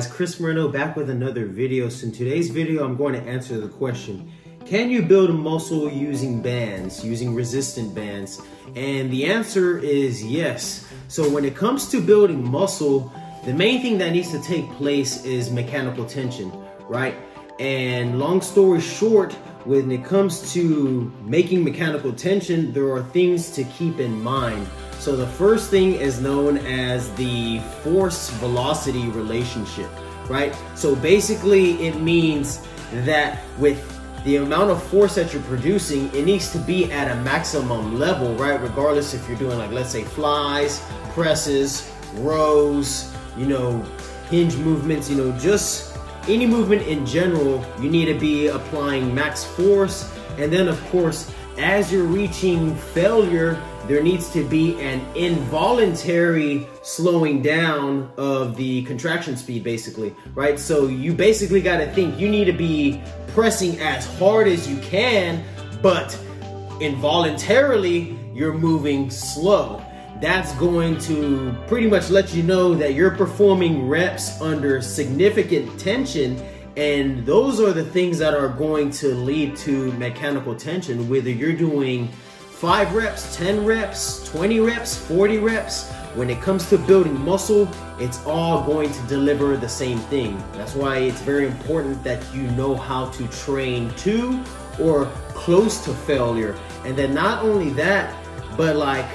guys, Chris Moreno back with another video. So in today's video, I'm going to answer the question, can you build muscle using bands, using resistant bands? And the answer is yes. So when it comes to building muscle, the main thing that needs to take place is mechanical tension, right? And long story short, when it comes to making mechanical tension, there are things to keep in mind. So the first thing is known as the force-velocity relationship, right? So basically it means that with the amount of force that you're producing, it needs to be at a maximum level, right? Regardless if you're doing, like, let's say flies, presses, rows, hinge movements, just any movement in general, you need to be applying max force. And then of course, as you're reaching failure, there needs to be an involuntary slowing down of the contraction speed, basically, right? So you basically got to think you need to be pressing as hard as you can, but involuntarily you're moving slow. That's going to pretty much let you know that you're performing reps under significant tension, and those are the things that are going to lead to mechanical tension, whether you're doing 5 reps, 10 reps, 20 reps, 40 reps. When it comes to building muscle, it's all going to deliver the same thing. That's why it's very important that you know how to train to or close to failure. And then not only that, but like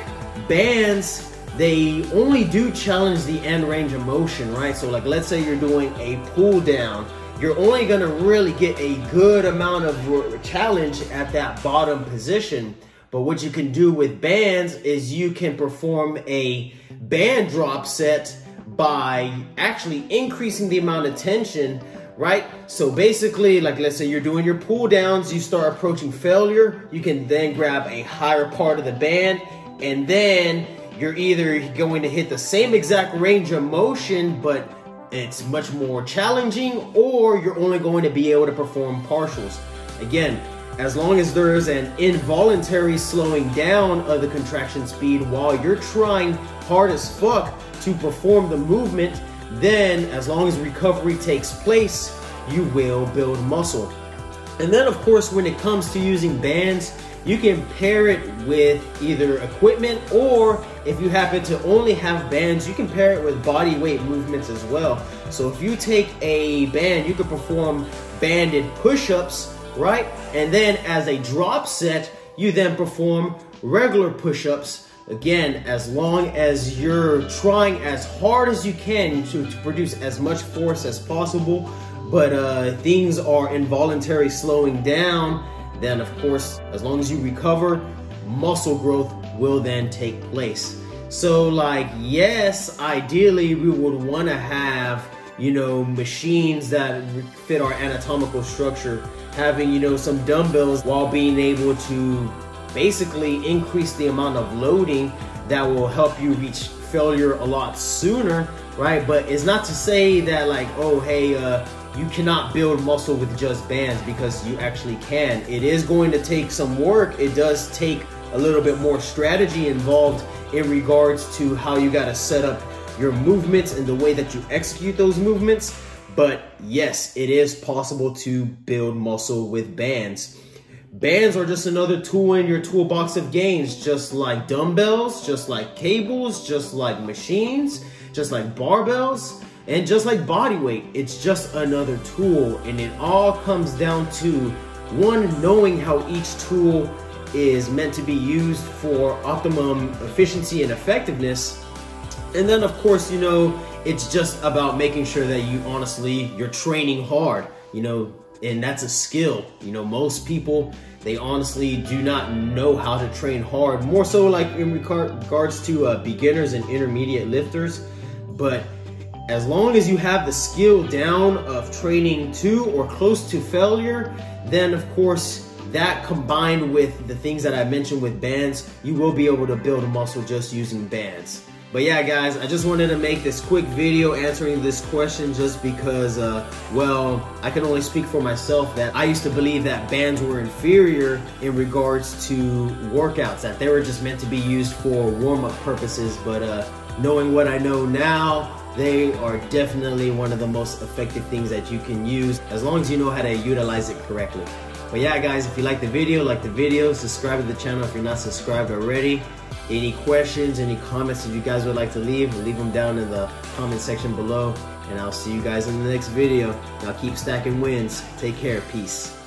bands, they only do challenge the end range of motion, right? So like, let's say you're doing a pull down, you're only gonna really get a good amount of challenge at that bottom position. But what you can do with bands is you can perform a band drop set by actually increasing the amount of tension, right? So basically, like, let's say you're doing your pull downs, you start approaching failure, you can then grab a higher part of the band, and then you're either going to hit the same exact range of motion, but it's much more challenging, or you're only going to be able to perform partials. Again, as long as there is an involuntary slowing down of the contraction speed while you're trying hard as fuck to perform the movement, then as long as recovery takes place, you will build muscle. And then of course, when it comes to using bands, you can pair it with either equipment, or if you happen to only have bands, you can pair it with body weight movements as well. So if you take a band, you can perform banded push-ups, right? And then as a drop set, you then perform regular push-ups. Again, as long as you're trying as hard as you can to produce as much force as possible, but things are involuntary slowing down, then of course, as long as you recover, muscle growth will then take place. So like, yes, ideally we would want to have, machines that fit our anatomical structure, having, some dumbbells, while being able to basically increase the amount of loading that will help you reach failure a lot sooner, right? But it's not to say that like, oh, hey, you cannot build muscle with just bands, because you actually can. It is going to take some work. It does take a little bit more strategy involved in regards to how you got to set up your movements and the way that you execute those movements. But yes, it is possible to build muscle with bands. Bands are just another tool in your toolbox of gains, just like dumbbells, just like cables, just like machines, just like barbells, and just like body weight. It's just another tool, and it all comes down to, one, knowing how each tool is meant to be used for optimum efficiency and effectiveness. And then of course, it's just about making sure that you're training hard, and that's a skill. Most people, they honestly do not know how to train hard, more so like in regards to beginners and intermediate lifters. But as long as you have the skill down of training to or close to failure, then of course, that combined with the things that I mentioned with bands, you will be able to build a muscle just using bands. But yeah, guys, I just wanted to make this quick video answering this question, just because, well, I can only speak for myself that I used to believe that bands were inferior in regards to workouts, that they were just meant to be used for warm-up purposes. But knowing what I know now, They are definitely one of the most effective things that you can use as long as you know how to utilize it correctly. But yeah guys, if you like the video, subscribe to the channel if you're not subscribed already. Any questions, any comments that you guys would like to leave them down in the comment section below. And I'll see you guys in the next video. Now keep stacking wins. Take care. Peace.